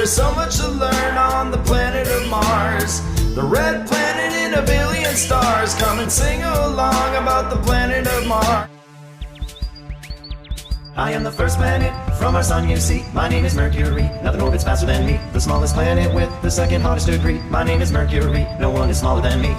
There's so much to learn on the planet of Mars, the red planet in a billion stars. Come and sing along about the planet of Mars. I am the first planet from our sun, you see. My name is Mercury, nothing orbits faster than me. The smallest planet with the second hottest degree. My name is Mercury, no one is smaller than me.